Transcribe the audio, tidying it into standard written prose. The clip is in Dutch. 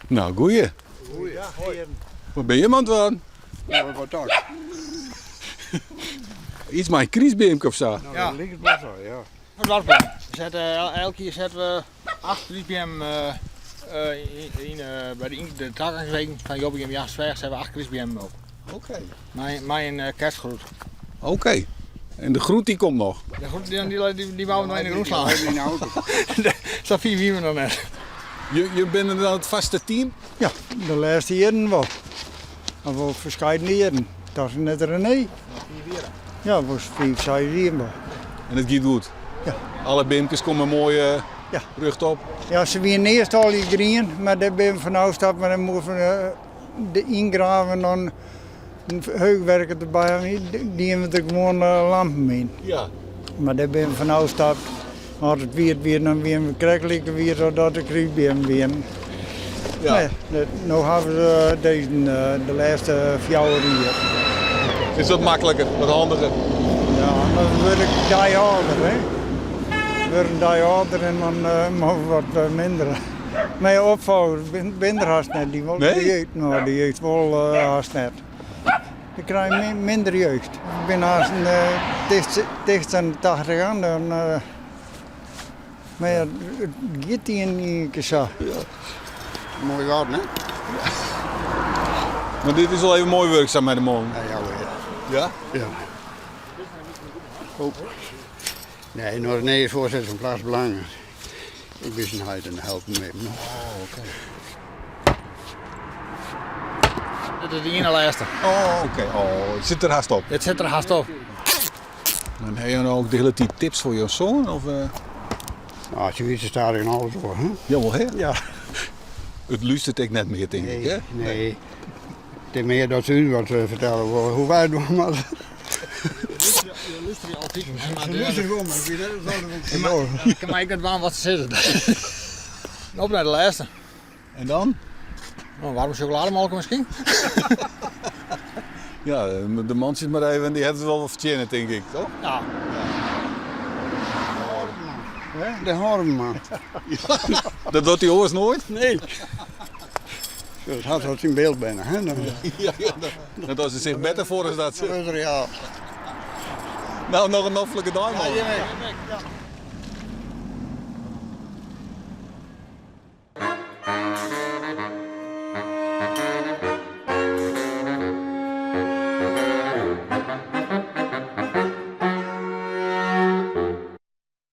Nou, goeie. Goeiedag, heren. Waar ben je aan het worden? Ja, wat toch? Iets met een kriesbeemke of zo. Nou, Ja. dat ligt het wel zo, ja. Het warmplan. Elke keer zetten we 8 crispiem bij de taakangsweken van Jobbing en Jasveeg zetten we 8 crispiem op. Oké. Met een kerstgroet. Oké. En de groet die komt nog. De groet die bouwen we in de groenslaan. We hebben een auto. Staat 4 wieven nog net. Je bent dan het vaste team? Ja, de laatste jaren wel. Maar wel verschillende jaren. Dat is net René. Ja, was 5, 6 jaren wel. En het gaat goed? Ja. Alle beemkes komen mooi Ja. rug op? Ja, ze waren eerst al die green, maar daar ben je van afgestapt. Maar dan moeten we de ingraven en dan een heugwerker erbij hebben. Die hebben er gewoon lampen in. Ja. Maar daar ben je van afgestapt. Als het weer dan weer een krekelijke weer zodat de kriebeen weer. Ja. Nou ja, nu hebben we deze de laatste 4 jaar hier. Is dat makkelijker, wat handiger? Ja, maar we worden die ouder, hè. We worden die ouder en dan mogen we wat minder. Maar je opvouwer, minder haast net. Die wil Nee? de jeugd, nou, de jeugd wel haast net. Dan krijg je minder jeugd. Ik ben haast dicht aan de 80 aan. Dan, maar ja, het gaat die in keer zo. Mooi woord, hè? Maar dit is wel even mooi werkzaam met de molen. Ja, ja, Ja? ja. Oh. Nee, nog nee, is voorzitter van Plaatsbelang. Ik ben zijn huid en helpen met hem. Dit is de ene laatste. Oh, oké. Oh, het zit er haast op. Dit zit er haast op. En heb je dan ook de hele tijd tips voor je zoon? Of, Nou, als je weet, staat er in alles voor, hè? Jawel, hè? Ja. Het luistert ik net meer, denk ik, hè? Nee. Het is meer dat u wat vertellen voor hoe wij het doen. Maar... Je luistert je altijd. gewoon, maar ik weet het Maar ik weet wel wat ze zitten. Op naar de laatste. En dan? Oh, warme chocolademolken misschien? Ja, de mansjes maar even, die hebben het wel wat verdiend, denk ik, toch? Ja. De horm, Dat doet hij oors nooit? Nee. Dat had wat in beeld bijna, hè? Dan... Ja, dat is zich beter voor als dat ze. Ja. Nou, nog een hoffelijke dag, man. Ja,